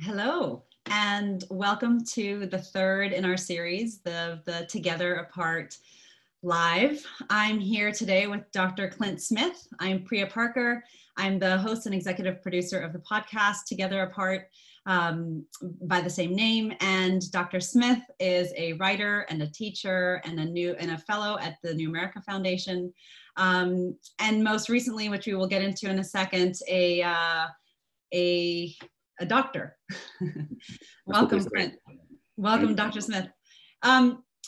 Hello, and welcome to the third in our series, the Together Apart Live. I'm here today with Dr. Clint Smith. I'm Priya Parker. I'm the host and executive producer of the podcast Together Apart by the same name. And Dr. Smith is a writer and a teacher and a fellow at the New America Foundation. And most recently, which we will get into in a second, a doctor. Welcome, Clint. Welcome, Dr. Smith.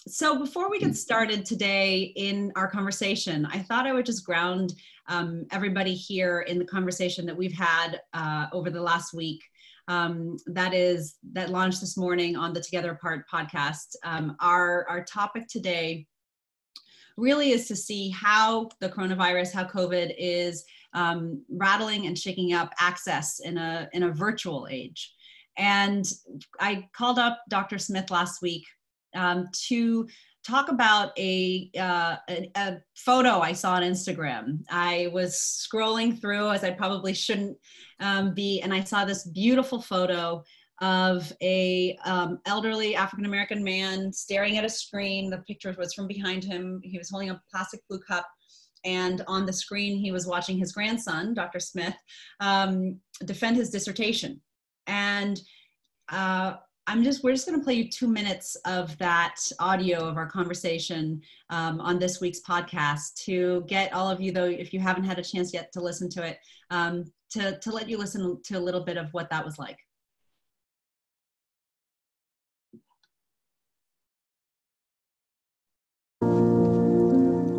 So before we get started today in our conversation, I thought I would just ground everybody here in the conversation that we've had over the last week that launched this morning on the Together Apart podcast. Our topic today really is to see how the coronavirus, how COVID is rattling and shaking up access in a virtual age. And I called up Dr. Smith last week to talk about a photo I saw on Instagram. I was scrolling through, as I probably shouldn't be, and I saw this beautiful photo of a elderly African-American man staring at a screen. The picture was from behind him. He was holding a plastic blue cup. And on the screen, he was watching his grandson, Dr. Smith, defend his dissertation. And we're just going to play you 2 minutes of that audio of our conversation on this week's podcast to get all of you, though, if you haven't had a chance yet to listen to it, to let you listen to a little bit of what that was like.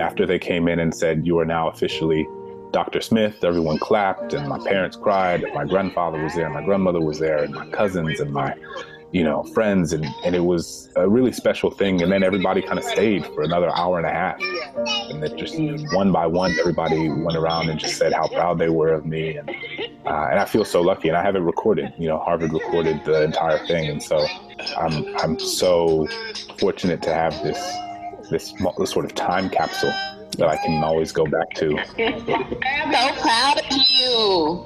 After they came in and said, "You are now officially Dr. Smith," everyone clapped and my parents cried. My grandfather was there, my grandmother was there, and my cousins and my, friends. And it was a really special thing. And then everybody kind of stayed for another hour and a half. And it just one by one, everybody went around and just said how proud they were of me. And I feel so lucky. And I have it recorded. Harvard recorded the entire thing. And so I'm so fortunate to have this sort of time capsule that I can always go back to. I'm so proud of you.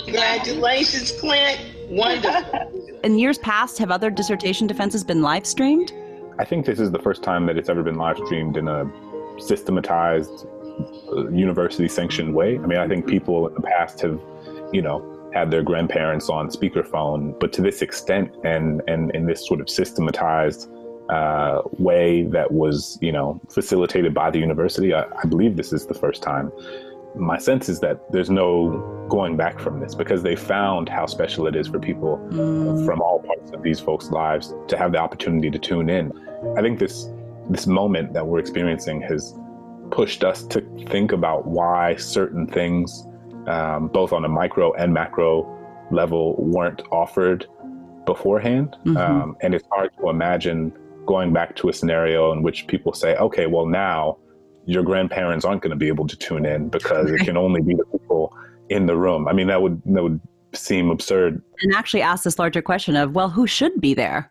Congratulations, Clint. Wonderful. In years past, have other dissertation defenses been live streamed? I think this is the first time that it's ever been live streamed in a systematized, university sanctioned way. I mean, I think people in the past have, had their grandparents on speakerphone, but to this extent and in this sort of systematized way that was, facilitated by the university, I believe this is the first time. My sense is that there's no going back from this because they found how special it is for people from all parts of these folks' lives to have the opportunity to tune in. I think this moment that we're experiencing has pushed us to think about why certain things, both on a micro and macro level, weren't offered beforehand. And it's hard to imagine going back to a scenario in which people say, okay, well, now your grandparents aren't going to be able to tune in because it can only be the people in the room. I mean, that would seem absurd. And actually ask this larger question of, well, who should be there?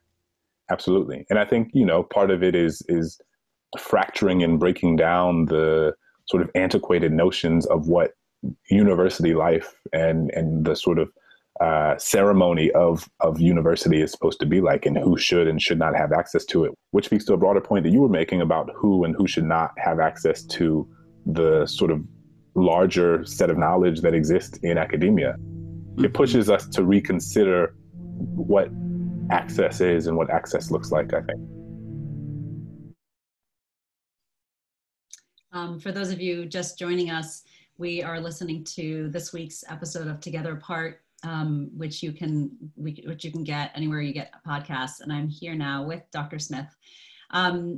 Absolutely. And I think, part of it is fracturing and breaking down the sort of antiquated notions of what university life and the sort of ceremony of university is supposed to be like, and who should and should not have access to it, which speaks to a broader point that you were making about who and who should not have access to the sort of larger set of knowledge that exists in academia. It pushes us to reconsider what access is and what access looks like, I think. For those of you just joining us, we are listening to this week's episode of Together Apart, which you can get anywhere you get podcasts. And I'm here now with Dr. Smith.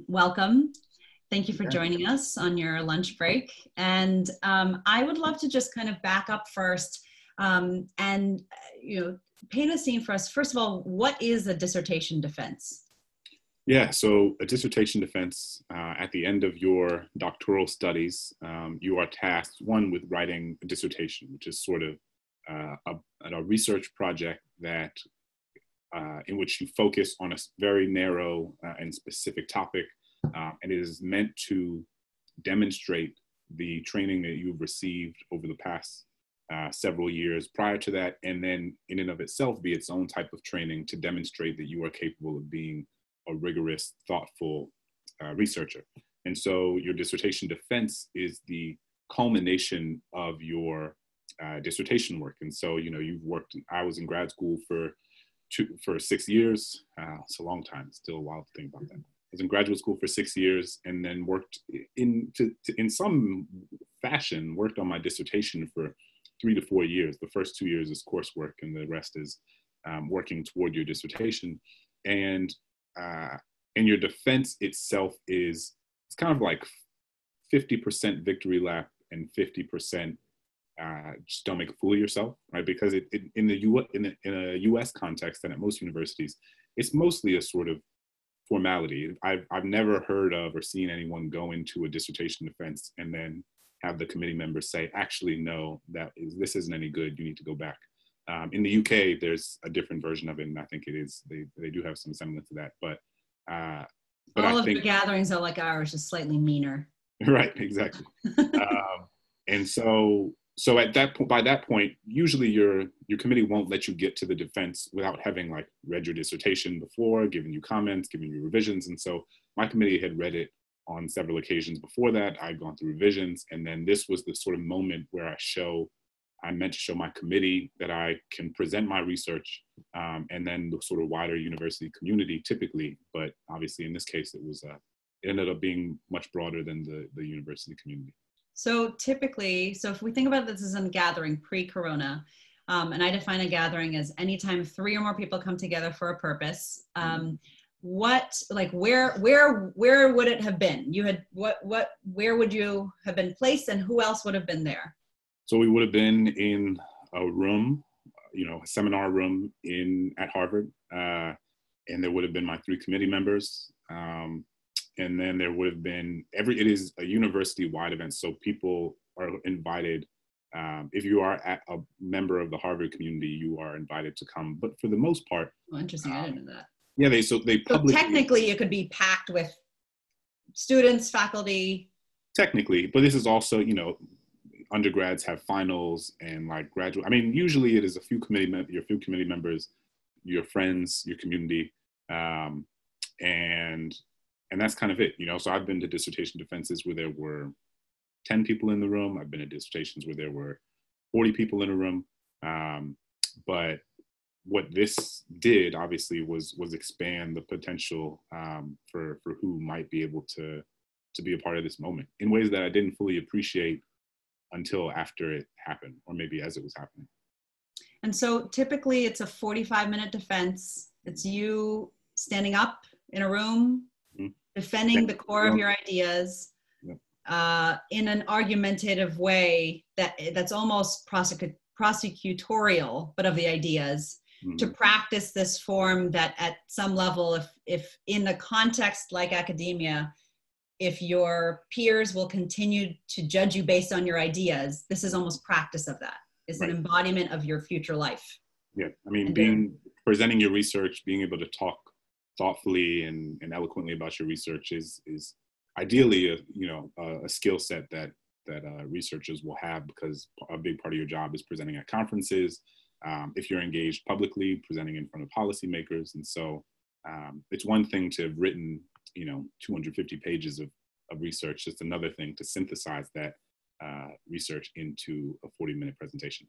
Welcome. Thank you for joining us on your lunch break. And I would love to just kind of back up first and paint a scene for us. First of all, what is a dissertation defense? Yeah, so a dissertation defense, at the end of your doctoral studies, you are tasked, one, with writing a dissertation, which is sort of a research project that in which you focus on a very narrow and specific topic, and it is meant to demonstrate the training that you've received over the past several years prior to that, and then in and of itself be its own type of training to demonstrate that you are capable of being a rigorous, thoughtful researcher. And so your dissertation defense is the culmination of your dissertation work. And so, you've worked, I was in grad school for 6 years. It's a long time, it's still a while to think about that. I was in graduate school for 6 years and then worked in some fashion, worked on my dissertation for 3 to 4 years. The first 2 years is coursework and the rest is working toward your dissertation. And your defense itself it's kind of like 50% victory lap and 50% just don't make a fool of yourself, right? Because in a U.S. context and at most universities, it's mostly a sort of formality. I've never heard of or seen anyone go into a dissertation defense and then have the committee members say, actually, no, this isn't any good, you need to go back. In the UK, there's a different version of it, and I think they do have some semblance of that. But all of the gatherings are like ours, just slightly meaner. Right, exactly. And so at that point, by that point, usually your committee won't let you get to the defense without having like read your dissertation before, giving you comments, giving you revisions. And so my committee had read it on several occasions before that. I'd gone through revisions, and then this was the sort of moment where I meant to show my committee that I can present my research, and then the sort of wider university community typically, but obviously in this case it ended up being much broader than the university community. So typically, if we think about this as a gathering pre-corona, and I define a gathering as anytime 3 or more people come together for a purpose, where would it have been? Where would you have been placed, and who else would have been there? So we would have been in a room, a seminar room at Harvard, and there would have been my 3 committee members. And then there would have been it is a university-wide event, so people are invited. If you are a member of the Harvard community, you are invited to come. But for the most part, interesting. I didn't know that. Yeah, so technically it could be packed with students, faculty. Technically, but this is also undergrads have finals and like graduate. I mean, usually it is your few committee members, your friends, your community, and that's kind of it, So I've been to dissertation defenses where there were 10 people in the room. I've been to dissertations where there were 40 people in a room. But what this did, obviously, was expand the potential for who might be able to be a part of this moment in ways that I didn't fully appreciate until after it happened, or maybe as it was happening. And so typically it's a 45-minute defense. It's you standing up in a room, defending the core of your ideas in an argumentative way that's almost prosecutorial, but of the ideas, to practice this form that at some level, if in a context like academia, if your peers will continue to judge you based on your ideas, this is almost practice of that. It's an embodiment of your future life. Yeah, I mean, presenting your research, being able to talk thoughtfully and eloquently about your research is ideally a skill set that researchers will have, because a big part of your job is presenting at conferences. If you're engaged publicly, presenting in front of policymakers. And so it's one thing to have written 250 pages of research. It's another thing to synthesize that research into a 40-minute presentation.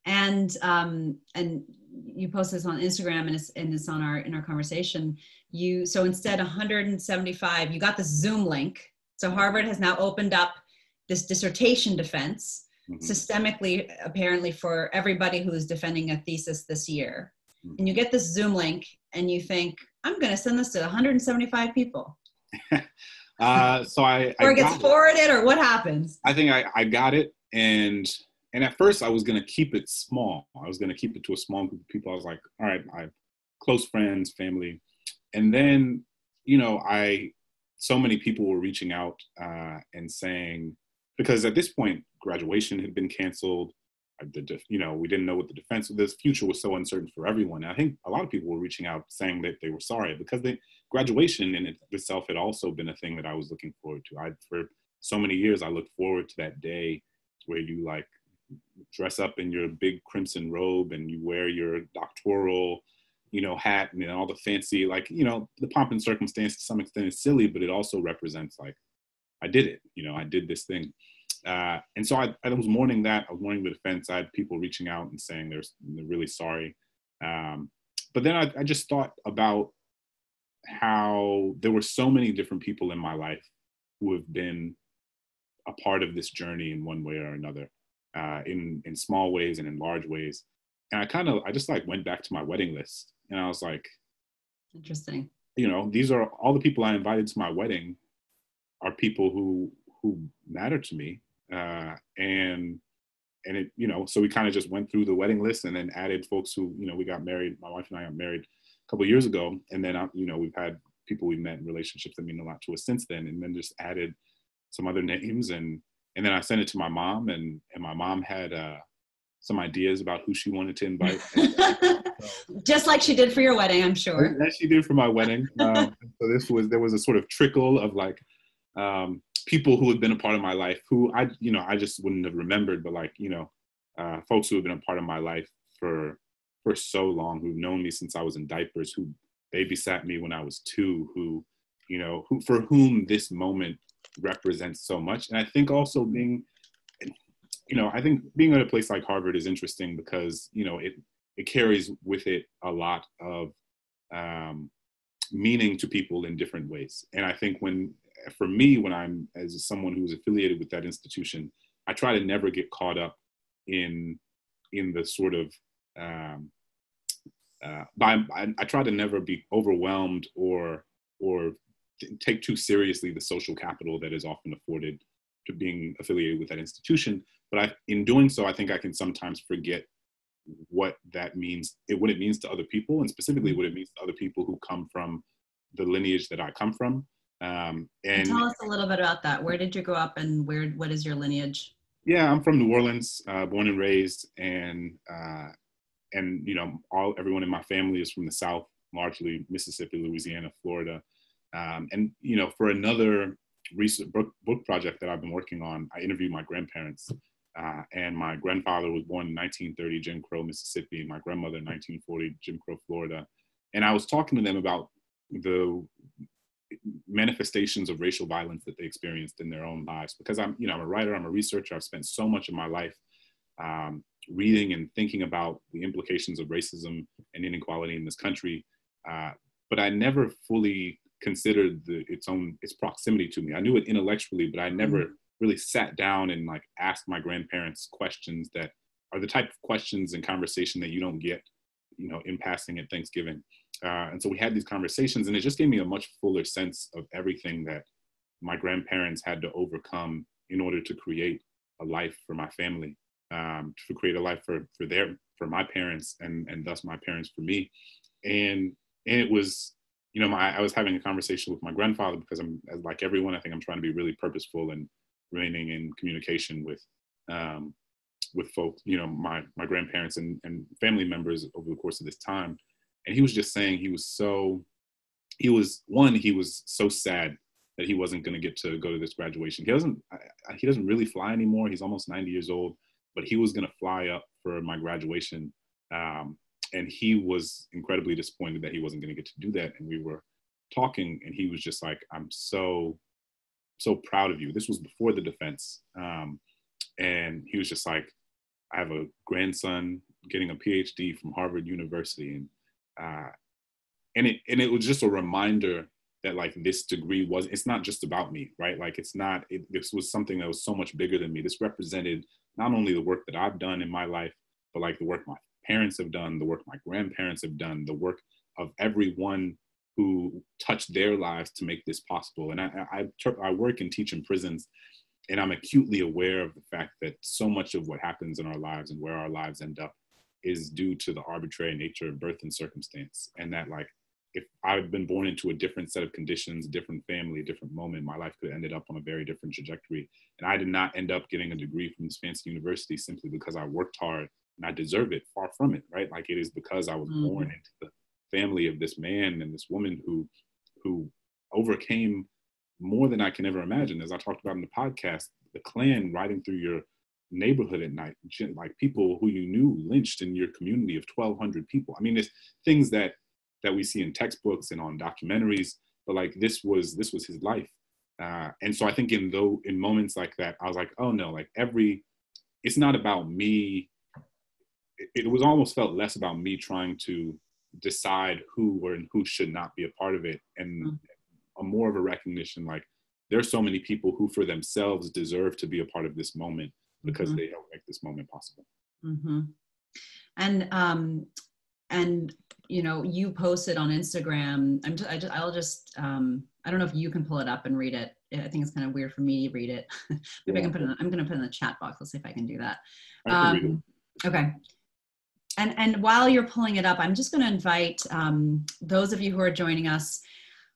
And you post this on Instagram, and it's on in our conversation. So instead 175, you got this Zoom link. So Harvard has now opened up this dissertation defense systemically, apparently, for everybody who is defending a thesis this year. And you get this Zoom link, and you think, I'm going to send this to 175 people. Or it gets forwarded, or what happens? I think I got it, and at first I was going to keep it small. I was going to keep it to a small group of people. I was like, all right, I have close friends, family. And then, so many people were reaching out and saying, because at this point, graduation had been canceled. We didn't know what the defense of this future was so uncertain for everyone. And I think a lot of people were reaching out saying that they were sorry, because graduation in itself had also been a thing that I was looking forward to. For so many years, I looked forward to that day where you dress up in your big crimson robe and you wear your doctoral, hat and all the fancy, like, the pomp and circumstance to some extent is silly, but it also represents like, I did it, I did this thing. And so I was mourning that. I was mourning the defense. I had people reaching out and saying they're really sorry. But then I just thought about how there were so many different people in my life who have been a part of this journey in one way or another, in small ways and in large ways. And I just like went back to my wedding list and I was like, interesting. These are all the people I invited to my wedding are people who matter to me. And it, so we kind of just went through the wedding list and then added folks who, we got married. My wife and I got married a couple of years ago. And then, we've had people we've met in relationships that mean a lot to us since then. And then just added some other names. And then I sent it to my mom and my mom had some ideas about who she wanted to invite. Just like she did for your wedding, I'm sure. As she did for my wedding. So there was a sort of trickle of like, people who had been a part of my life who I just wouldn't have remembered, but like, folks who have been a part of my life for so long, who've known me since I was in diapers, who babysat me when I was 2, who for whom this moment represents so much. And I think also being at a place like Harvard is interesting because, it carries with it a lot of meaning to people in different ways. And I think for me, when I'm as someone who's affiliated with that institution, I try to never get caught up in the sort of, I try to never be overwhelmed or take too seriously the social capital that is often afforded to being affiliated with that institution. But in doing so, I think I can sometimes forget what that means, what it means to other people, and specifically what it means to other people who come from the lineage that I come from. And tell us a little bit about that. Where did you grow up and what is your lineage? Yeah, I'm from New Orleans, born and raised, and everyone in my family is from the South, largely Mississippi, Louisiana, Florida. And for another recent book project that I've been working on, I interviewed my grandparents, and my grandfather was born in 1930, Jim Crow, Mississippi, and my grandmother in 1940, Jim Crow, Florida. And I was talking to them about the manifestations of racial violence that they experienced in their own lives, because I'm a writer, I'm a researcher. I've spent so much of my life reading and thinking about the implications of racism and inequality in this country, but I never fully considered its proximity to me. I knew it intellectually, but I never really sat down and like asked my grandparents questions that are the type of questions and conversation that you don't get, in passing at Thanksgiving. And so we had these conversations, and it just gave me a much fuller sense of everything that my grandparents had to overcome in order to create a life for my family, to create a life for my parents, and thus my parents for me. And it was, I was having a conversation with my grandfather because I'm, like everyone, I think I'm trying to be really purposeful and remaining in communication with folks, my grandparents and family members over the course of this time. And he was just saying he was so sad that he wasn't going to get to go to this graduation. He doesn't really fly anymore. He's almost 90 years old, but he was going to fly up for my graduation. And he was incredibly disappointed that he wasn't going to get to do that. And we were talking, and he was just like, I'm so proud of you. This was before the defense. And he was just like, I have a grandson getting a PhD from Harvard University. And it was just a reminder that like this degree it's not just about me, right? Like this was something that was so much bigger than me. This represented not only the work that I've done in my life, but like the work my parents have done, the work my grandparents have done, the work of everyone who touched their lives to make this possible. And I work and teach in prisons, and I'm acutely aware of the fact that so much of what happens in our lives and where our lives end up is due to the arbitrary nature of birth and circumstance. And that like, if I've been born into a different set of conditions, different family, different moment, my life could have ended up on a very different trajectory. And I did not end up getting a degree from this fancy university simply because I worked hard and I deserve it. Far from it, right? Like it is because I was born into the family of this man and this woman who overcame more than I can ever imagine. As I talked about in the podcast, the Klan riding through your neighborhood at night, like people who you knew lynched in your community of 1,200 people. I mean, there's things that we see in textbooks and on documentaries, but like this was his life. And so I think in moments like that, I was like, oh no, like it's not about me. It was almost felt less about me trying to decide who and who should not be a part of it, and a more of a recognition, like there's so many people who for themselves deserve to be a part of this moment because they help make this moment possible. And you know, you posted on Instagram. I don't know if you can pull it up and read it. I think it's kind of weird for me to read it. Maybe I can I'm going to put it in the chat box. Let's see if I can do that. Okay. And while you're pulling it up, I'm just going to invite those of you who are joining us.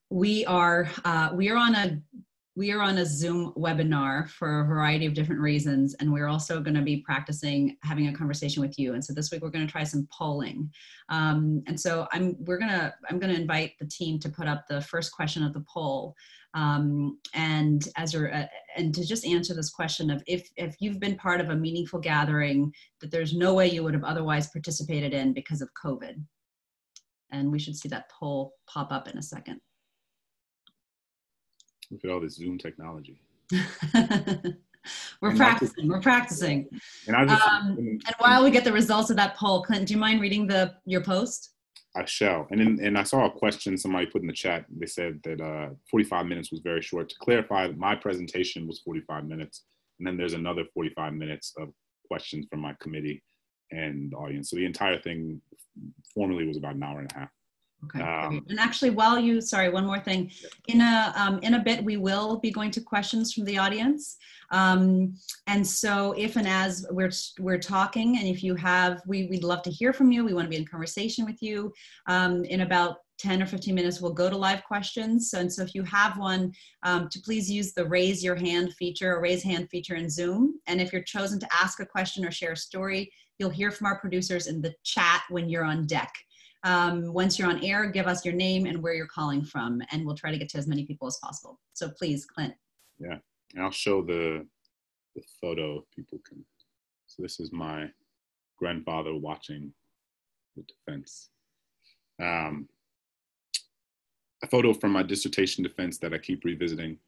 We are on a Zoom webinar for a variety of different reasons, and we're also going to be practicing having a conversation with you. And so this week we're going to try some polling. And so I'm going to invite the team to put up the first question of the poll, and to just answer this question of if you've been part of a meaningful gathering that there's no way you would have otherwise participated in because of COVID. And we should see that poll pop up in a second. Look at all this Zoom technology. We're practicing. And while we get the results of that poll, Clint, do you mind reading your post? I shall. And I saw a question somebody put in the chat. They said that 45 minutes was very short. To clarify, my presentation was 45 minutes. And then there's another 45 minutes of questions from my committee and audience. So the entire thing formally was about an hour and a half. Okay. And actually, one more thing. In a bit, we will be going to questions from the audience. And so if and as we're talking, and if you have, we'd love to hear from you. We want to be in conversation with you. In about 10 or 15 minutes, we'll go to live questions. And so if you have one, to please use the raise hand feature in Zoom. And if you're chosen to ask a question or share a story, you'll hear from our producers in the chat when you're on deck. Once you're on air, give us your name and where you're calling from, and we'll try to get to as many people as possible. So please, Clint. Yeah, and I'll show the photo if people can. So this is my grandfather watching the defense. A photo from my dissertation defense that I keep revisiting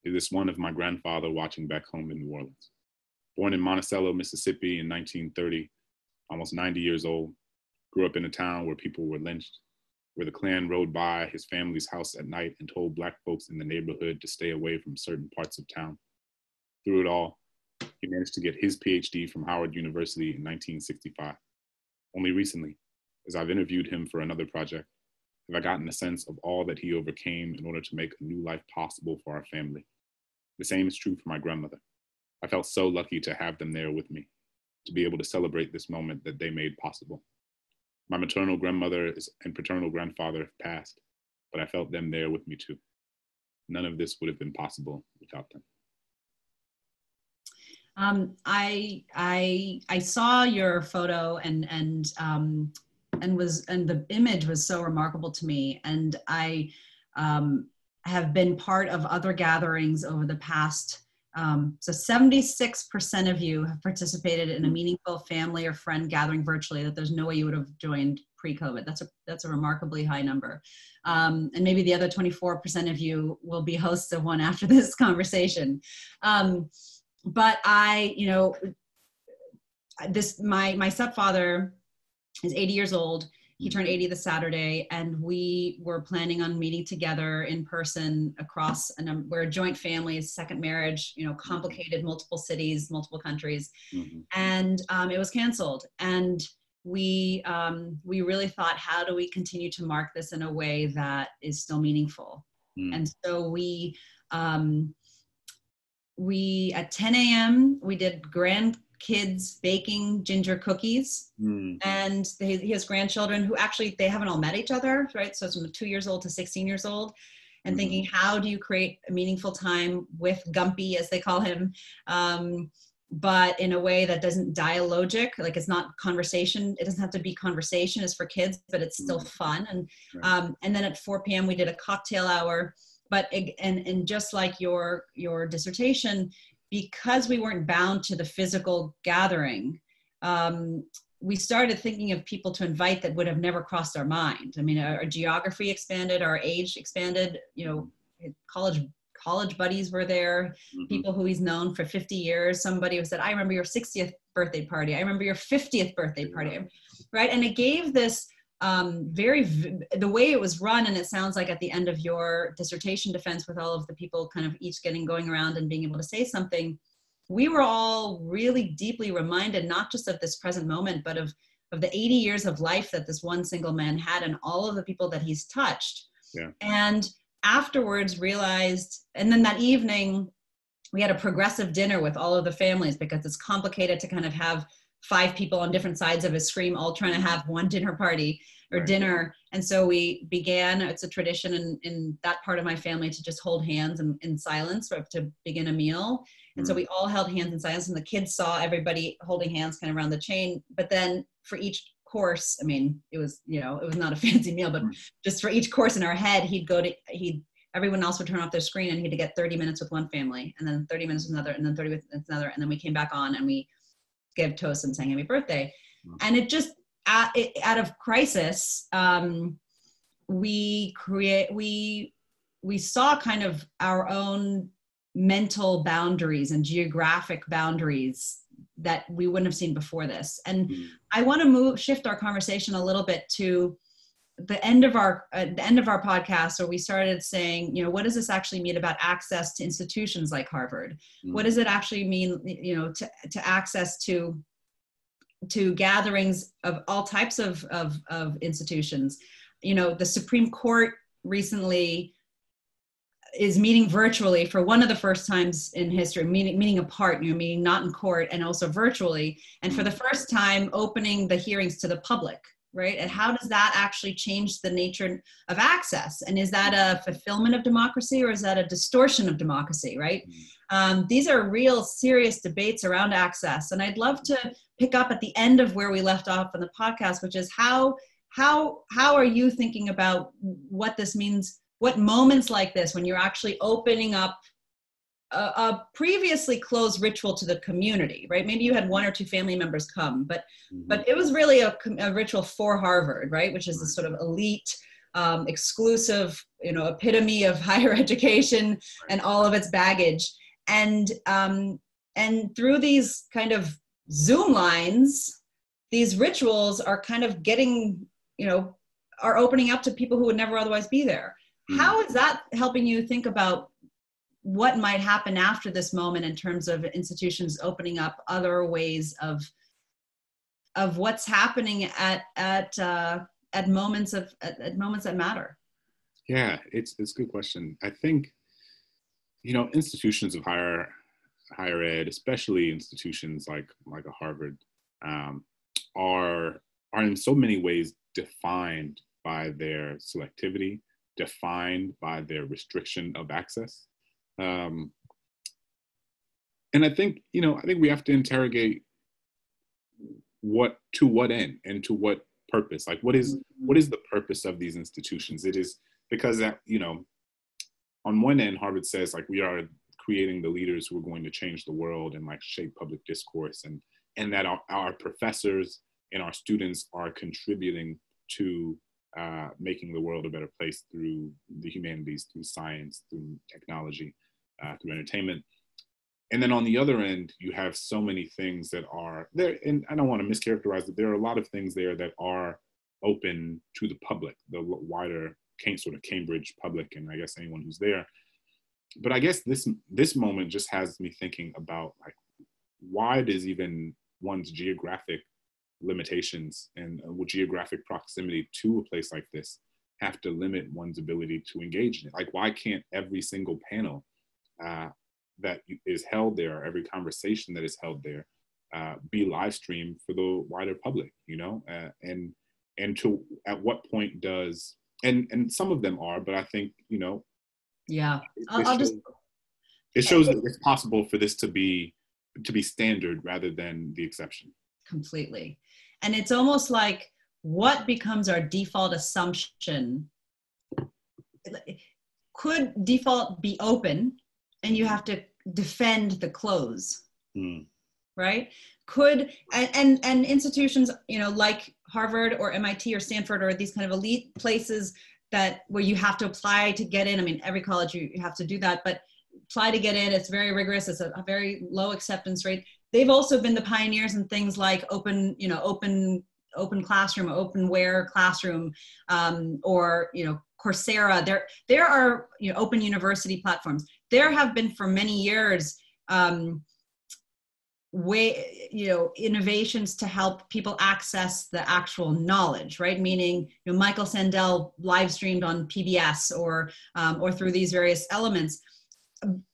is this one of my grandfather watching back home in New Orleans. Born in Monticello, Mississippi in 1930, almost 90 years old. Grew up in a town where people were lynched, where the Klan rode by his family's house at night and told Black folks in the neighborhood to stay away from certain parts of town. Through it all, he managed to get his PhD from Howard University in 1965. Only recently, as I've interviewed him for another project, have I gotten a sense of all that he overcame in order to make a new life possible for our family. The same is true for my grandmother. I felt so lucky to have them there with me, to be able to celebrate this moment that they made possible. My maternal grandmother and paternal grandfather have passed, but I felt them there with me too. None of this would have been possible without them. I saw your photo and the image was so remarkable to me. And I have been part of other gatherings over the past. So 76% of you have participated in a meaningful family or friend gathering virtually that there's no way you would have joined pre-COVID. That's a remarkably high number. And maybe the other 24% of you will be hosts of one after this conversation. But my stepfather is 80 years old. He turned 80 this Saturday, and we were planning on meeting together in person across, we're a joint family, a second marriage, complicated, multiple cities, multiple countries. Mm-hmm. And it was canceled. And we really thought, how do we continue to mark this in a way that is still meaningful? Mm. And so we at 10 a.m., we did grandkids baking ginger cookies. Mm. And he has grandchildren who actually, they haven't all met each other, right? So it's from 2 years old to 16 years old. And thinking, how do you create a meaningful time with Gumpy, as they call him, but in a way that doesn't dialogic, like it's not conversation. It doesn't have to be conversation. It's for kids, but it's still fun. And then at 4 p.m. we did a cocktail hour. But and just like your dissertation, because we weren't bound to the physical gathering, we started thinking of people to invite that would have never crossed our mind. I mean, our geography expanded, our age expanded, you know, college buddies were there, people who he's known for 50 years. Somebody who said, I remember your 60th birthday party. I remember your 50th birthday party, right? And it gave this the way it was run, and it sounds like at the end of your dissertation defense with all of the people kind of each going around and being able to say something, we were all really deeply reminded, not just of this present moment, but of the 80 years of life that this one single man had and all of the people that he's touched. Yeah. And afterwards realized, and then that evening we had a progressive dinner with all of the families, because it's complicated to kind of have 5 people on different sides of a screen all trying to have one dinner party or dinner. And so we began, it's a tradition in that part of my family to just hold hands in silence to begin a meal. And so we all held hands in silence, and the kids saw everybody holding hands kind of around the chain. But then for each course, I mean, it was, you know, it was not a fancy meal, but just for each course in our head, everyone else would turn off their screen, and he had to get 30 minutes with one family, and then 30 minutes with another, and then 30 minutes with another. And then we came back on and we gave toasts and sang happy birthday. And it just, out of crisis, we saw kind of our own mental boundaries and geographic boundaries that we wouldn't have seen before this. And I want to shift our conversation a little bit to the end of our podcast, where we started saying, you know, what does this actually mean about access to institutions like Harvard? What does it actually mean, you know, to access to gatherings of all types of institutions? You know, the Supreme Court recently is meeting virtually for one of the first times in history, meeting apart, you know, meeting not in court and also virtually. And for the first time, opening the hearings to the public, right? And how does that actually change the nature of access? And is that a fulfillment of democracy, or is that a distortion of democracy, right? These are real serious debates around access. And I'd love to pick up at the end of where we left off in the podcast, which is how are you thinking about what this means? What moments like this, when you're actually opening up a previously closed ritual to the community, right? Maybe you had 1 or 2 family members come, but it was really a ritual for Harvard, right? Which is this sort of elite, exclusive, you know, epitome of higher education and all of its baggage. And through these kind of Zoom lines, these rituals are kind of getting, you know, are opening up to people who would never otherwise be there. How is that helping you think about what might happen after this moment in terms of institutions opening up other ways of what's happening at moments that matter? Yeah, it's a good question. I think, you know, institutions of higher ed, especially institutions like a Harvard, are in so many ways defined by their selectivity, defined by their restriction of access. And I think, you know, we have to interrogate to what end and to what purpose. Like, what is the purpose of these institutions? It is because that, you know, on one end, Harvard says, like, we are creating the leaders who are going to change the world and like shape public discourse, and that our professors and our students are contributing to making the world a better place through the humanities, through science, through technology, through entertainment. And then on the other end, you have so many things that are there, and I don't want to mischaracterize it. There are a lot of things there that are open to the public, the wider sort of Cambridge public, and I guess anyone who's there. But I guess this moment just has me thinking about, like, why does even one's geographic limitations and geographic proximity to a place like this have to limit one's ability to engage in it? Like, why can't every single panel that is held there, every conversation that is held there, be live streamed for the wider public, you know? And to at what point does, and some of them are, but I think, you know, yeah, it shows that it's possible for this to be standard rather than the exception. Completely. And it's almost like, what becomes our default assumption? Could default be open, and you have to defend the close, right? Could, and institutions, you know, like Harvard or MIT or Stanford or these kind of elite places where you have to apply to get in. I mean, every college you have to do that, but apply to get in, it's very rigorous. It's a very low acceptance rate. They've also been the pioneers in things like open classroom, openware classroom, or, you know, Coursera. There are, you know, open university platforms. There have been for many years innovations to help people access the actual knowledge, right? Meaning, you know, Michael Sandel live streamed on PBS or through these various elements.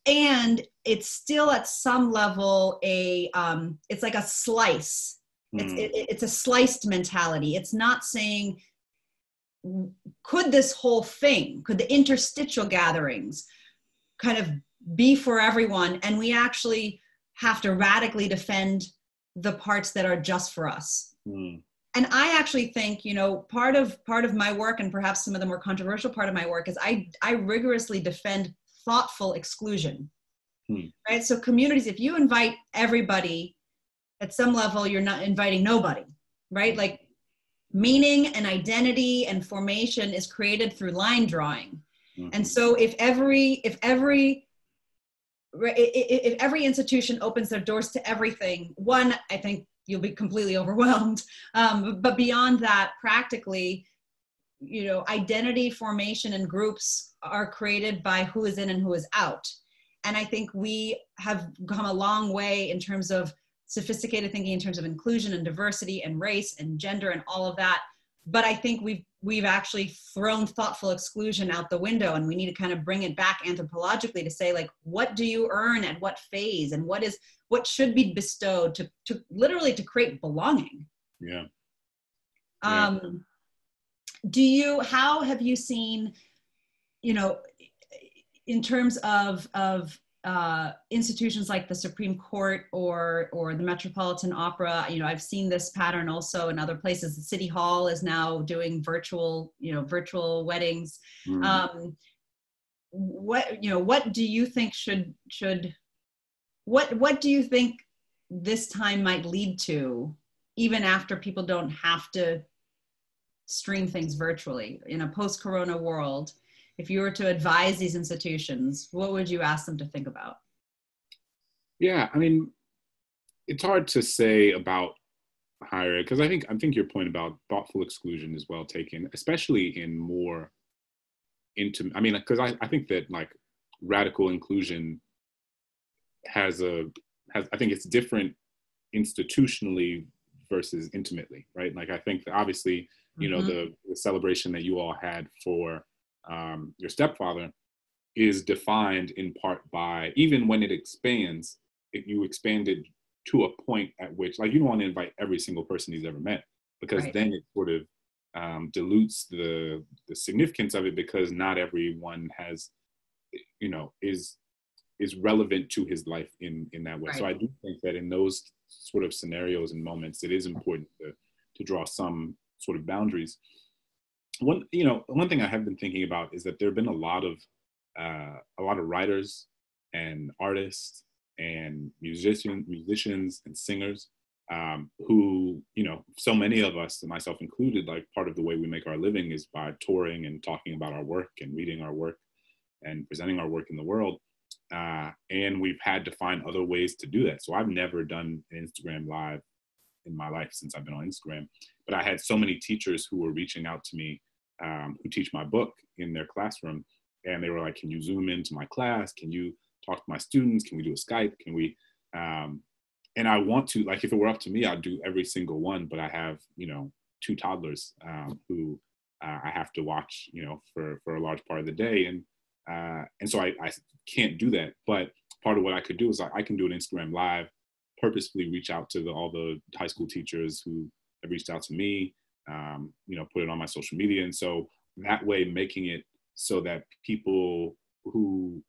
And it's still at some level it's like a slice. It's a sliced mentality. It's not saying, could this whole thing, could the interstitial gatherings kind of be for everyone? And we actually have to radically defend the parts that are just for us. And I actually think, you know, part of my work, and perhaps some of the more controversial part of my work, is I rigorously defend thoughtful exclusion, right? So communities, if you invite everybody, at some level, you're not inviting nobody, right? Like, meaning and identity and formation is created through line drawing. And so if every institution opens their doors to everything, one, I think you'll be completely overwhelmed. But beyond that, practically, you know, identity formation and groups are created by who is in and who is out. And I think we have come a long way in terms of sophisticated thinking, in terms of inclusion and diversity and race and gender and all of that. But I think we've actually thrown thoughtful exclusion out the window, and we need to kind of bring it back anthropologically to say, like, what do you earn at what phase, and what should be bestowed to literally to create belonging. Yeah. How have you seen, you know, in terms of institutions like the Supreme Court or the Metropolitan Opera, you know, I've seen this pattern also in other places. The City Hall is now doing virtual weddings. What do you think what do you think this time might lead to, even after people don't have to stream things virtually in a post-corona world? If you were to advise these institutions, what would you ask them to think about? Yeah, I mean, it's hard to say about higher ed, because I think your point about thoughtful exclusion is well taken, especially in more intimate. I mean, because I think that, like, radical inclusion I think it's different institutionally versus intimately, right? Like, I think that obviously, you know, the celebration that you all had for your stepfather is defined in part by, even when it expands, if you expanded to a point at which, like, you don't want to invite every single person he's ever met, because then it sort of dilutes the significance of it, because not everyone has, you know, is relevant to his life in that way. So I do think that in those sort of scenarios and moments, it is important to draw some sort of boundaries. One thing I have been thinking about is that there have been a lot of writers and artists and musicians and singers who, you know, so many of us, myself included, like, part of the way we make our living is by touring and talking about our work and reading our work and presenting our work in the world. And we've had to find other ways to do that. So I've never done an Instagram Live in my life since I've been on Instagram, but I had so many teachers who were reaching out to me who teach my book in their classroom. And they were like, can you Zoom into my class? Can you talk to my students? Can we do a Skype? Can we, and I want to, like, if it were up to me, I'd do every single one, but I have, you know, 2 toddlers who I have to watch, you know, for a large part of the day. And so I can't do that. But part of what I could do is I can do an Instagram Live, purposefully reach out to all the high school teachers who have reached out to me, you know, put it on my social media. And so that way, making it so that people who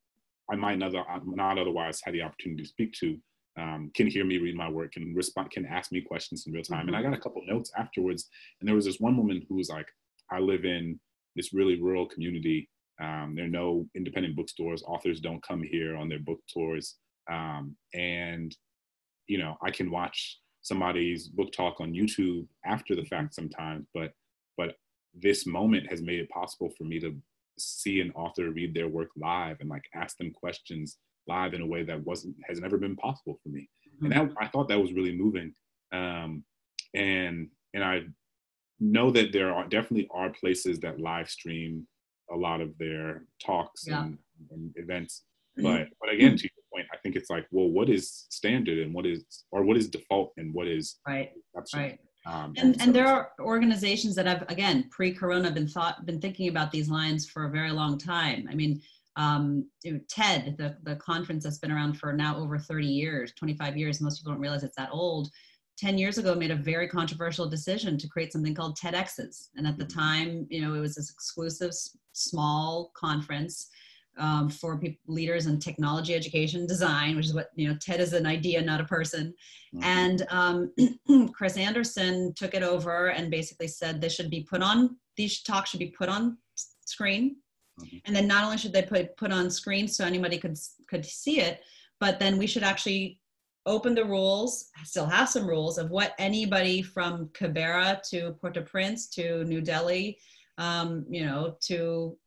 I might not otherwise have the opportunity to speak to can hear me read my work, can respond, can ask me questions in real time. And I got a couple notes afterwards. And there was this one woman who was like, I live in this really rural community. There are no independent bookstores. Authors don't come here on their book tours. And, you know, I can watch somebody's book talk on YouTube after the fact sometimes, but this moment has made it possible for me to see an author read their work live and like ask them questions live in a way that has never been possible for me. And I thought that was really moving. And I know that there definitely are places that live stream a lot of their talks and events. But again, to your point, I think it's like, well, what is standard and what is default and what is exception? Right. And there are organizations that have, again, pre-corona been thinking about these lines for a very long time. I mean, TED, the conference that's been around for now over 30 years, 25 years, most people don't realize it's that old, 10 years ago made a very controversial decision to create something called TEDx's. And at the time, you know, it was this exclusive small conference for leaders in technology, education, design, which is what, you know, TED is an idea, not a person. And Chris Anderson took it over and basically said these talks should be put on screen. And then not only should they put on screen so anybody could see it, but then we should actually open the rules, still have some rules of what anybody from Canberra to Port-au-Prince to New Delhi, to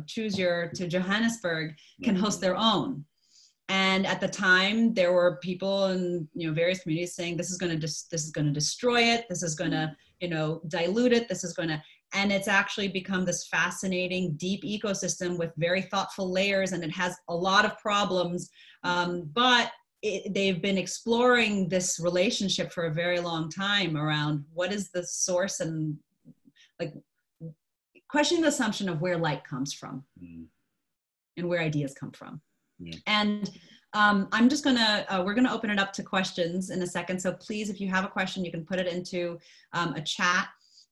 to Johannesburg can host their own. And at the time, there were people in various communities saying this is going to destroy it. This is going to dilute it. This is going to, and it's actually become this fascinating, deep ecosystem with very thoughtful layers, and it has a lot of problems, but they've been exploring this relationship for a very long time around what is the source and like questioning the assumption of where light comes from and where ideas come from. And I'm just we're gonna open it up to questions in a second. So please, if you have a question, you can put it into a chat.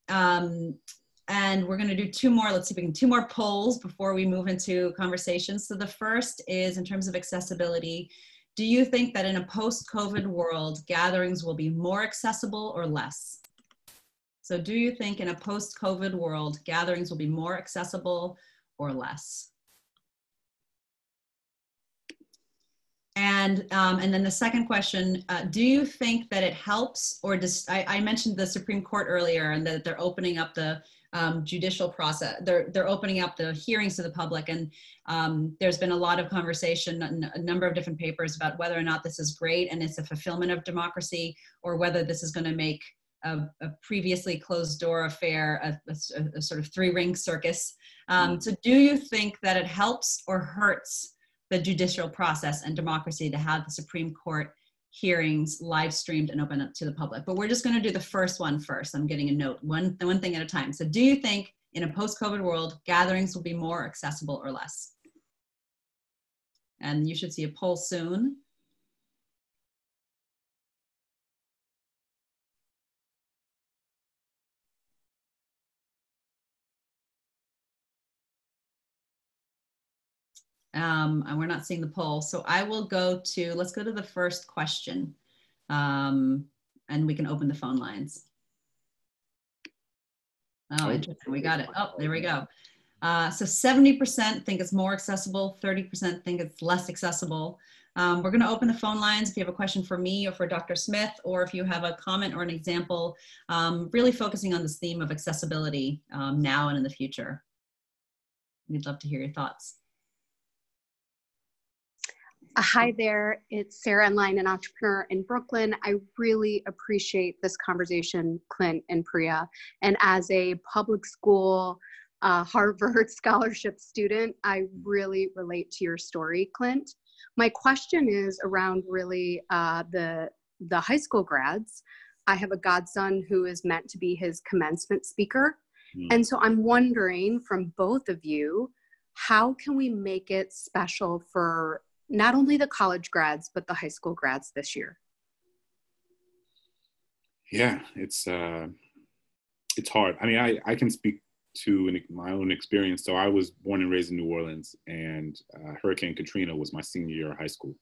And we're gonna do two more, let's see if we can, two more polls before we move into conversations. So the first is in terms of accessibility. Do you think that in a post-COVID world, gatherings will be more accessible or less? So do you think in a post-COVID world, gatherings will be more accessible or less? And then the second question, do you think that it helps or I mentioned the Supreme Court earlier and that they're opening up the judicial process. They're opening up the hearings to the public, and there's been a lot of conversation, a number of different papers about whether or not this is great and it's a fulfillment of democracy, or whether this is going to make a previously closed door affair a sort of three-ring circus. So do you think that it helps or hurts the judicial process and democracy to have the Supreme Court hearings live streamed and open up to the public? But we're just going to do the first one first. I'm getting a note, one thing at a time. So do you think in a post-COVID world, gatherings will be more accessible or less? And you should see a poll soon. And we're not seeing the poll. So I will let's go to the first question, and we can open the phone lines. Oh, interesting, we got it. Oh, there we go. So 70% think it's more accessible, 30% think it's less accessible. We're gonna open the phone lines if you have a question for me or for Dr. Smith, or if you have a comment or an example, really focusing on this theme of accessibility now and in the future. We'd love to hear your thoughts. Hi there, it's Sarah Enline, an entrepreneur in Brooklyn. I really appreciate this conversation, Clint and Priya. And as a public school Harvard scholarship student, I really relate to your story, Clint. My question is around really the high school grads. I have a godson who is meant to be his commencement speaker. And so I'm wondering from both of you, how can we make it special for not only the college grads, but the high school grads this year? Yeah, it's hard. I mean, I can speak to my own experience. So I was born and raised in New Orleans, and Hurricane Katrina was my senior year of high school.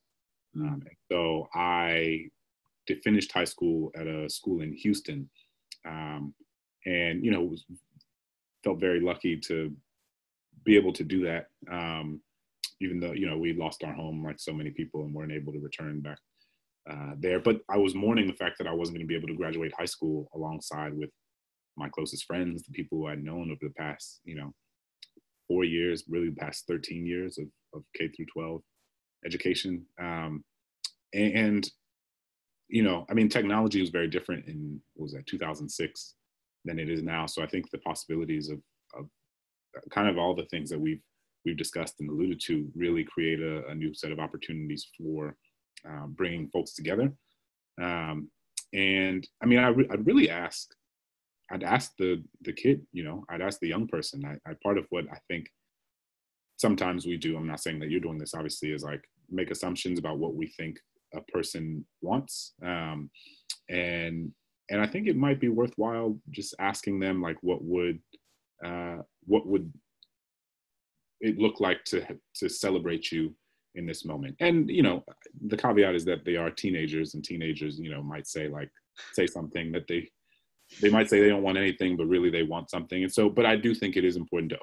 And so I finished high school at a school in Houston, and felt very lucky to be able to do that. even though, you know, we lost our home like so many people and weren't able to return back there. But I was mourning the fact that I wasn't going to be able to graduate high school alongside with my closest friends, the people who I'd known over the past, you know, 4 years, really the past 13 years of K through 12 education. And, you know, I mean, technology was very different in, what was that, 2006 than it is now. So I think the possibilities of kind of all the things that we've discussed and alluded to really create a new set of opportunities for bringing folks together. And I mean, I'd ask the kid, you know, I'd ask the young person. I part of what I think sometimes we do, I'm not saying that you're doing this, obviously, is like make assumptions about what we think a person wants. And I think it might be worthwhile just asking them, like, what would it look like to celebrate you in this moment? And, you know, the caveat is that they are teenagers, and teenagers, you know, might say something that they might say they don't want anything, but really they want something. And so, but I do think it is important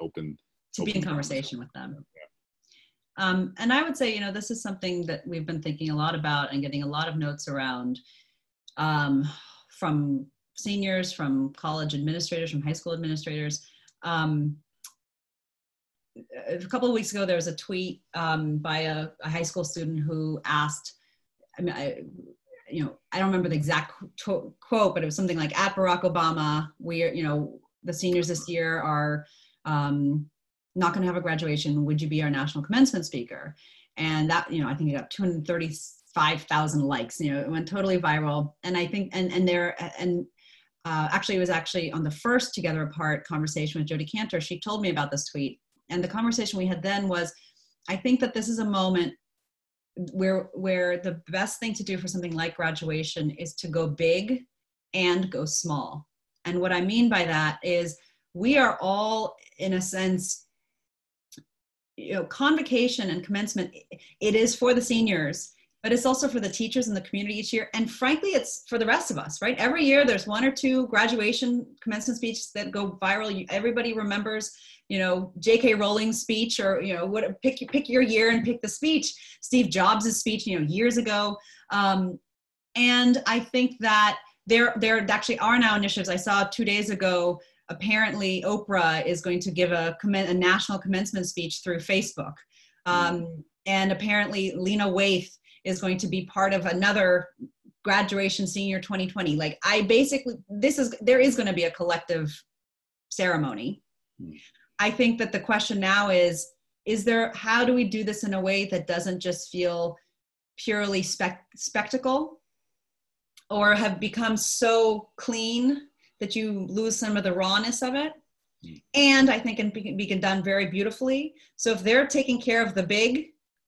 to be in conversation with them. Yeah. And I would say, you know, this is something that we've been thinking a lot about and getting a lot of notes around from seniors, from college administrators, from high school administrators. A couple of weeks ago, there was a tweet by a high school student who asked, I mean, I don't remember the exact quote, but it was something like, at Barack Obama, the seniors this year are not going to have a graduation. Would you be our national commencement speaker? And that, you know, I think it got 235,000 likes. You know, it went totally viral. And I think, actually, it was actually on the first Together Apart conversation with Jodi Cantor. She told me about this tweet. And the conversation we had then was, I think that this is a moment where the best thing to do for something like graduation is to go big and go small. And what I mean by that is we are all, in a sense, you know, convocation and commencement, it is for the seniors, but it's also for the teachers in the community each year. And frankly, it's for the rest of us, right? Every year there's one or two graduation commencement speeches that go viral. Everybody remembers, you know, J.K. Rowling's speech, or, you know, pick your year and pick the speech. Steve Jobs' speech, you know, years ago. And I think that there actually are now initiatives. I saw 2 days ago, apparently Oprah is going to give a national commencement speech through Facebook. And apparently Lena Waithe is going to be part of another graduation senior 2020. Like, there is going to be a collective ceremony. I think that the question now is how do we do this in a way that doesn't just feel purely spectacle, or have become so clean that you lose some of the rawness of it? And I think it can be done very beautifully. So if they're taking care of the big,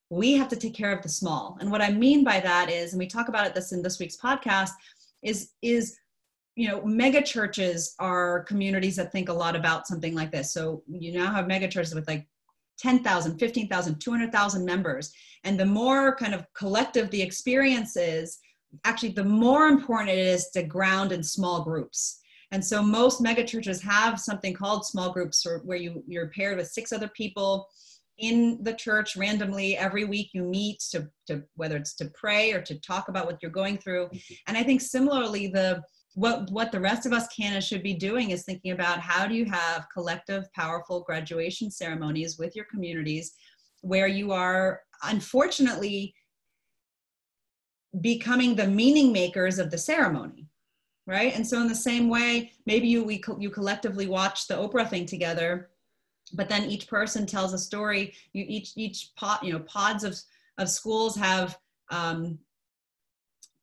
we have to take care of the small. And what I mean by that is, and we talk about it in this week's podcast, is you know, mega churches are communities that think a lot about something like this. So you now have mega churches with like 10,000, 15,000, 200,000 members. And the more kind of collective the experience is, actually the more important it is to ground in small groups. And so most mega churches have something called small groups, where you're paired with 6 other people in the church randomly. Every week you meet to whether it's to pray or to talk about what you're going through. And I think similarly, what the rest of us can and should be doing is thinking about, how do you have collective, powerful graduation ceremonies with your communities, where you are, unfortunately, becoming the meaning makers of the ceremony, right? And so in the same way, maybe you collectively watch the Oprah thing together, but then each person tells a story. Pods of schools have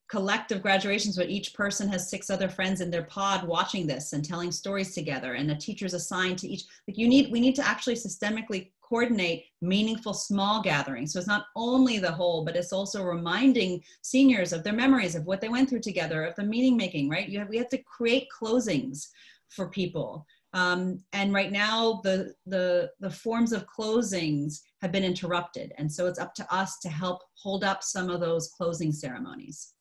collective graduations, but each person has 6 other friends in their pod watching this and telling stories together, and a teacher's assigned to each. Like, we need to actually systemically coordinate meaningful small gatherings. So it's not only the whole, but it's also reminding seniors of their memories, of what they went through together, of the meaning making, right? We have to create closings for people. And right now the forms of closings have been interrupted. And so it's up to us to help hold up some of those closing ceremonies.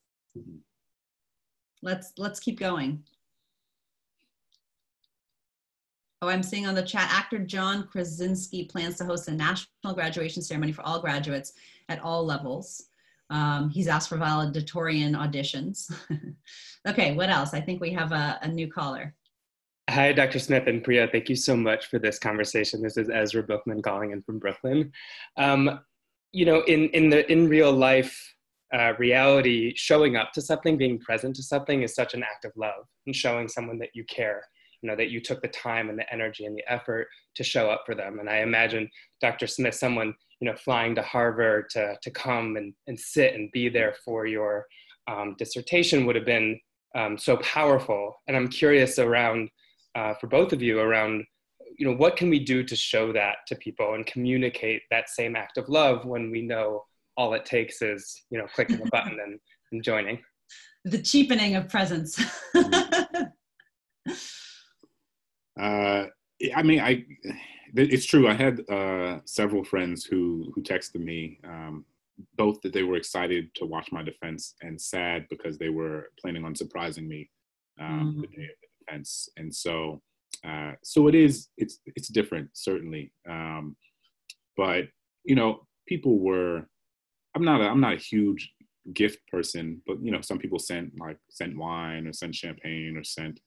Let's keep going. Oh, I'm seeing on the chat, actor John Krasinski plans to host a national graduation ceremony for all graduates at all levels. He's asked for valedictorian auditions. Okay, what else? I think we have a new caller. Hi, Dr. Smith and Priya. Thank you so much for this conversation. This is Ezra Bookman calling in from Brooklyn. You know, in real life reality, showing up to something, being present to something is such an act of love, and showing someone that you care, you know, that you took the time and the energy and the effort to show up for them. And I imagine, Dr. Smith, someone, you know, flying to Harvard to come and sit and be there for your dissertation would have been so powerful. And I'm curious around, for both of you, around, you know, what can we do to show that to people and communicate that same act of love when we know all it takes is, you know, clicking a button and joining? The cheapening of presence. I mean, it's true. I had several friends who texted me, both that they were excited to watch my defense and sad because they were planning on surprising me the day of the defense. And so it's different, certainly. But you know, people were. I'm not a huge gift person, but you know, some people sent wine or sent champagne or sent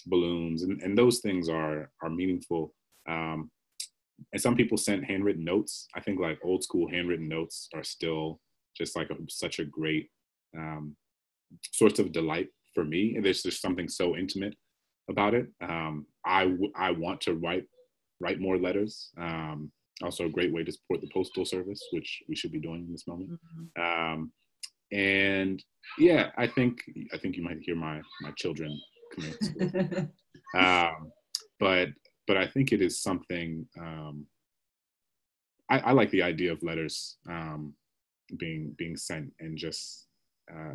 balloons, and those things are meaningful. And some people sent handwritten notes. I think like old school handwritten notes are still just like such a great source of delight for me. And there's just something so intimate about it. I want to write more letters. Also a great way to support the Postal Service, which we should be doing in this moment. And yeah, I think you might hear my children coming to school. But I think it is something, I like the idea of letters being sent, and just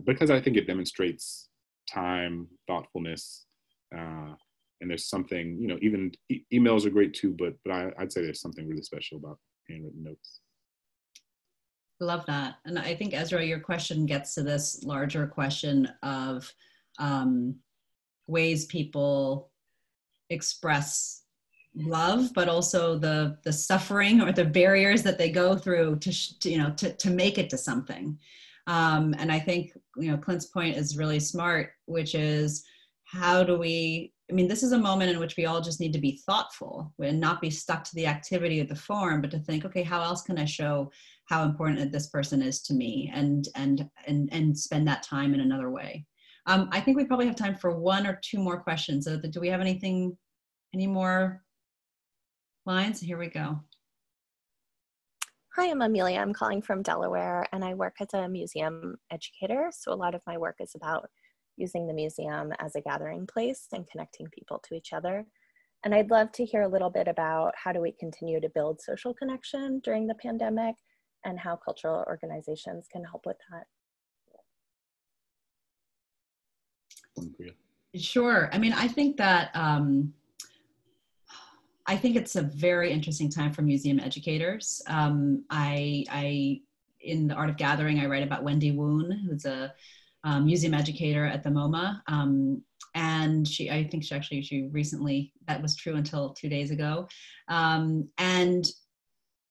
because I think it demonstrates time, thoughtfulness, and there's something, you know, even emails are great too, but I'd say there's something really special about handwritten notes. Love that. And I think, Ezra, your question gets to this larger question of ways people express love, but also the suffering or the barriers that they go through to make it to something. And I think, you know, Clint's point is really smart, which is how do we, I mean, this is a moment in which we all just need to be thoughtful and not be stuck to the activity of the form, but to think, okay, how else can I show how important this person is to me, and spend that time in another way. I think we probably have time for one or two more questions. So do we have any more lines? Here we go. Hi, I'm Amelia. I'm calling from Delaware, and I work as a museum educator. So a lot of my work is about using the museum as a gathering place and connecting people to each other. And I'd love to hear a little bit about how do we continue to build social connection during the pandemic, and how cultural organizations can help with that. Sure. I mean, I think that I think it's a very interesting time for museum educators. I in the Art of Gathering, I write about Wendy Woon, who's a museum educator at the MoMA. And I think she recently, that was true until 2 days ago. And,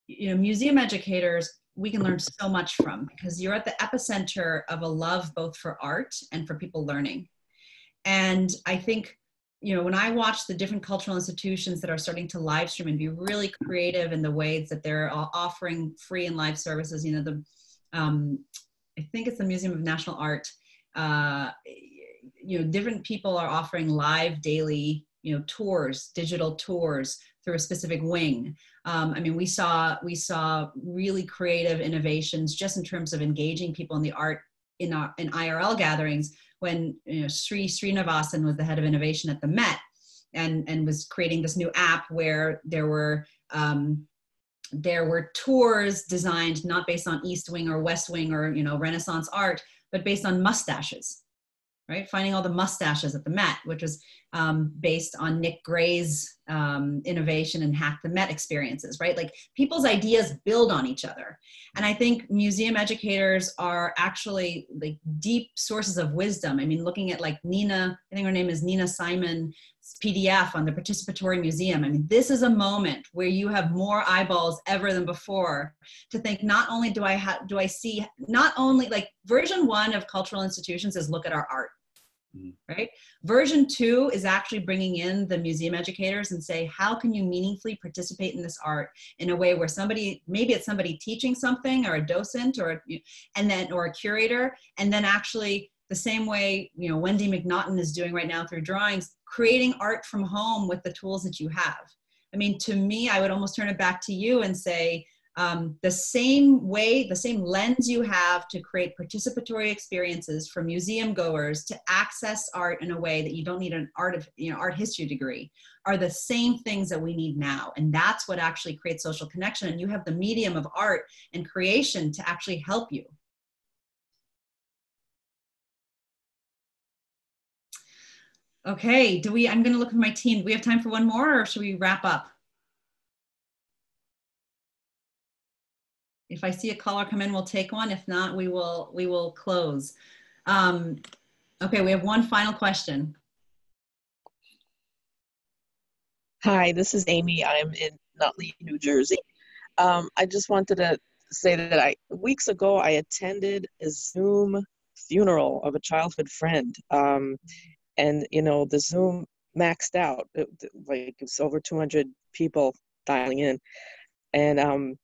you know, museum educators, we can learn so much from, because you're at the epicenter of a love both for art and for people learning. And I think, you know, when I watch the different cultural institutions that are starting to live stream and be really creative in the ways that they're offering free and live services, you know, I think it's the Museum of National Art, you know, different people are offering live daily, you know, tours, digital tours through a specific wing. I mean, we saw really creative innovations just in terms of engaging people in the art in IRL gatherings, when, you know, Sri Srinivasan was the head of innovation at the Met, and was creating this new app where there were tours designed not based on East Wing or West Wing or, you know, Renaissance art, but based on mustaches, right? Finding all the mustaches at the Met, which was based on Nick Gray's innovation and Hack the Met experiences, right? Like, people's ideas build on each other. And I think museum educators are actually like deep sources of wisdom. I mean, looking at like Nina, I think her name is Nina Simon, PDF on the participatory museum. I mean, this is a moment where you have more eyeballs ever than before to think, not only do I see, not only like version 1 of cultural institutions is look at our art, right? Version 2 is actually bringing in the museum educators and say, how can you meaningfully participate in this art in a way where somebody, maybe it's somebody teaching something or a docent or a curator, and then actually the same way, you know, Wendy McNaughton is doing right now through drawings, creating art from home with the tools that you have. I mean, to me, I would almost turn it back to you and say, the same way, the same lens you have to create participatory experiences for museum goers to access art in a way that you don't need an art history degree, are the same things that we need now. And that's what actually creates social connection. And you have the medium of art and creation to actually help you. Okay, I'm going to look at my team. Do we have time for one more, or should we wrap up? If I see a caller come in, we'll take one. If not, we will close. Okay, we have one final question. Hi, this is Amy. I'm in Nutley, New Jersey. I just wanted to say that weeks ago, I attended a Zoom funeral of a childhood friend. And, you know, the Zoom maxed out, it's over 200 people dialing in. And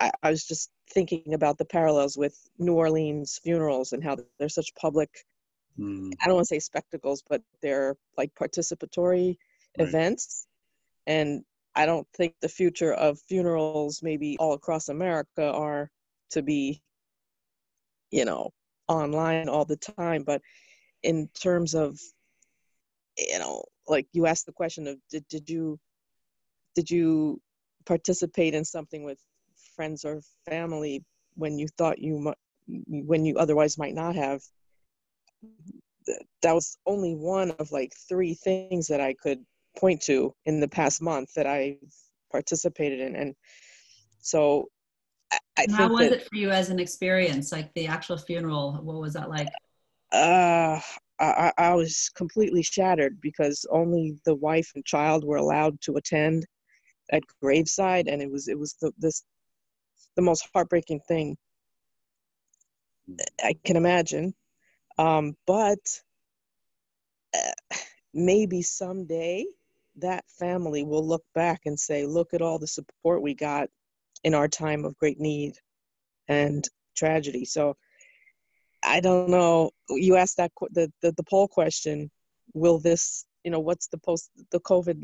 I was just thinking about the parallels with New Orleans funerals and how they're such public, I don't want to say spectacles, but they're like participatory events. And I don't think the future of funerals, maybe all across America, are to be, you know, online all the time. But in terms of, you know, like you asked the question of, did you participate in something with friends or family when you thought when you otherwise might not have? That was only one of like 3 things that I could point to in the past month that I participated in. And so I think how was it for you as an experience, like the actual funeral? What was that like? I was completely shattered because only the wife and child were allowed to attend at graveside, and it was the most heartbreaking thing I can imagine. But maybe someday that family will look back and say, look at all the support we got in our time of great need and tragedy. So I don't know. You asked that the poll question, will this, you know, what's the COVID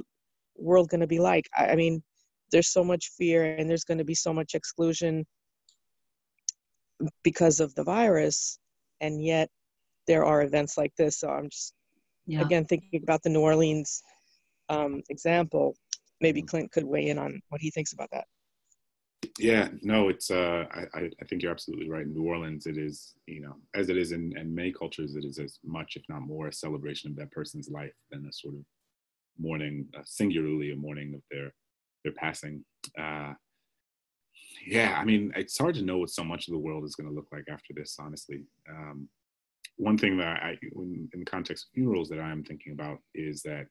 world going to be like? I mean, there's so much fear and there's going to be so much exclusion because of the virus, and yet there are events like this. So I'm just, again, thinking about the New Orleans example. Maybe Clint could weigh in on what he thinks about that. Yeah, no, it's I think you're absolutely right. In New Orleans, it is, you know, as it is in many cultures, it is as much, if not more, a celebration of that person's life than a sort of mourning, singularly a mourning of their passing. Yeah, I mean, it's hard to know what so much of the world is going to look like after this, honestly. One thing that in the context of funerals that I am thinking about is that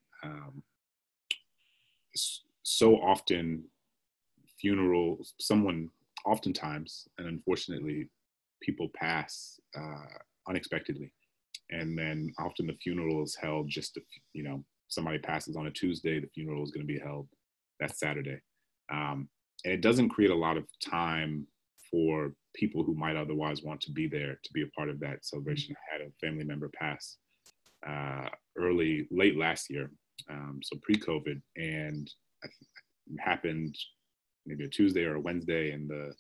so often funerals, oftentimes, and unfortunately, people pass unexpectedly. And then often the funeral is held just, you know, somebody passes on a Tuesday, the funeral is going to be held that Saturday. And it doesn't create a lot of time for people who might otherwise want to be there to be a part of that celebration. I had a family member pass late last year, so pre-COVID, and it happened maybe a Tuesday or a Wednesday, and the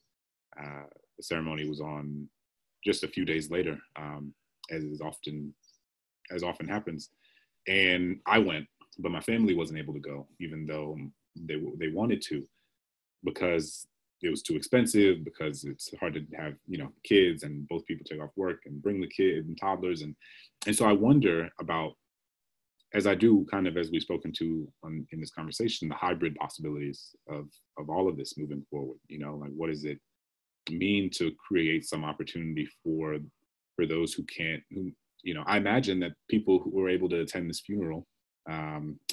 ceremony was on just a few days later, as often happens. And I went, but my family wasn't able to go, even though they wanted to, because it was too expensive, because it's hard to have, you know, kids, and both people take off work and bring the kid and toddlers. And so I wonder about, as I do kind of, as we've spoken to in this conversation, the hybrid possibilities of all of this moving forward. You know, like, what does it mean to create some opportunity for those who can't, you know, I imagine that people who were able to attend this funeral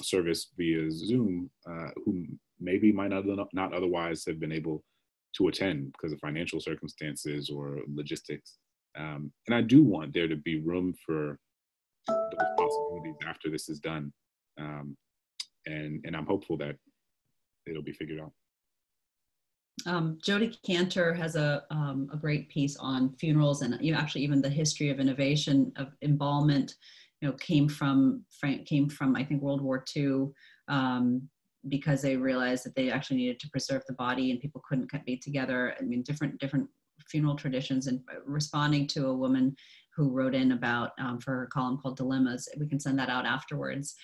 service via Zoom who maybe might not otherwise have been able to attend because of financial circumstances or logistics. And I do want there to be room for those possibilities after this is done. And I'm hopeful that it'll be figured out. Jody Cantor has a great piece on funerals, and actually even the history of innovation of embalmment, came from I think World War II, because they realized that they actually needed to preserve the body and people couldn't be together. I mean, different funeral traditions, and responding to a woman who wrote in about for her column called Dilemmas. We can send that out afterwards.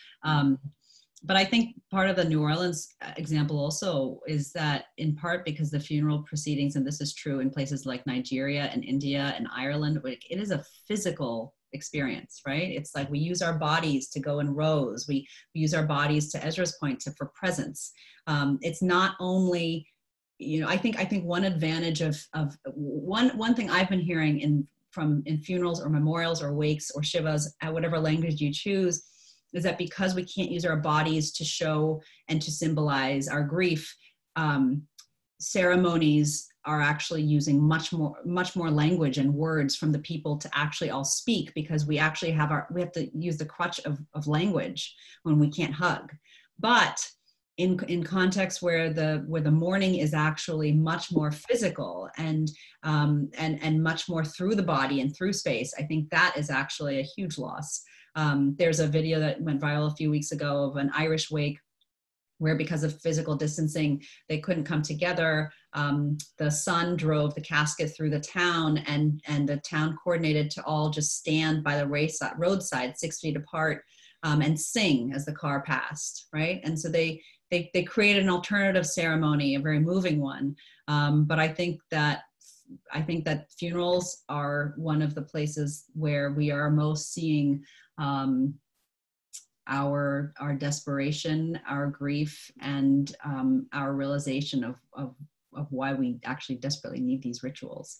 But I think part of the New Orleans example also is that in part because the funeral proceedings, and this is true in places like Nigeria and India and Ireland, it is a physical experience, right? It's like we use our bodies to go in rows. We use our bodies, to Ezra's point, for presence. It's not only, I think one advantage of one thing I've been hearing in funerals or memorials or wakes or shivas, whatever language you choose, is that because we can't use our bodies to show and to symbolize our grief, ceremonies are actually using much more language and words from the people to actually all speak, because we actually we have to use the crutch of language when we can't hug. But in contexts where the mourning is actually much more physical and much more through the body and through space, I think that is actually a huge loss. There's a video that went viral a few weeks ago of an Irish wake where, because of physical distancing, they couldn't come together. The son drove the casket through the town, and the town coordinated to all just stand by the roadside 6 feet apart and sing as the car passed, right? And so they created an alternative ceremony, a very moving one. But I think that funerals are one of the places where we are most seeing our desperation, our grief, and our realization of why we actually desperately need these rituals.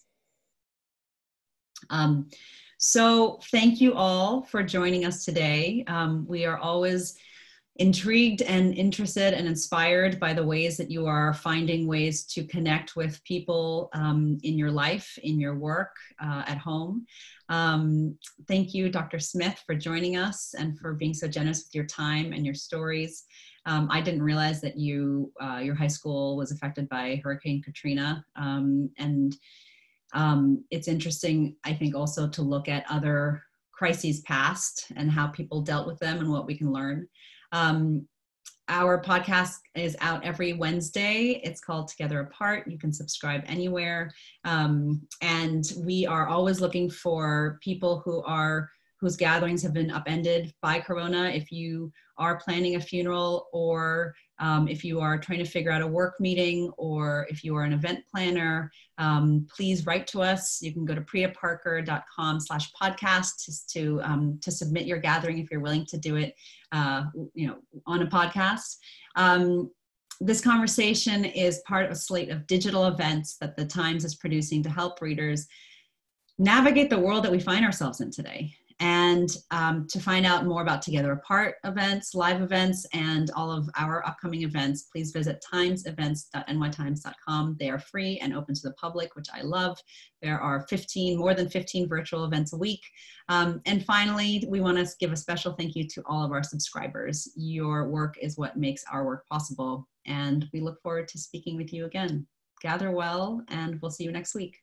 So thank you all for joining us today. We are always intrigued and interested and inspired by the ways that you are finding ways to connect with people in your life, in your work, at home. Thank you, Dr. Smith, for joining us and for being so generous with your time and your stories. I didn't realize that your high school was affected by Hurricane Katrina. And it's interesting, I think, also to look at other crises past and how people dealt with them and what we can learn. Our podcast is out every Wednesday. It's called Together Apart. You can subscribe anywhere. And we are always looking for people whose gatherings have been upended by Corona. If you are planning a funeral, or if you are trying to figure out a work meeting, or if you are an event planner, please write to us. You can go to priyaparker.com/podcast to submit your gathering if you're willing to do it on a podcast. This conversation is part of a slate of digital events that the Times is producing to help readers navigate the world that we find ourselves in today. And to find out more about Together Apart events, live events, and all of our upcoming events, please visit timesevents.nytimes.com. They are free and open to the public, which I love. There are more than 15 virtual events a week. And finally, we want to give a special thank you to all of our subscribers. Your work is what makes our work possible. And we look forward to speaking with you again. Gather well, and we'll see you next week.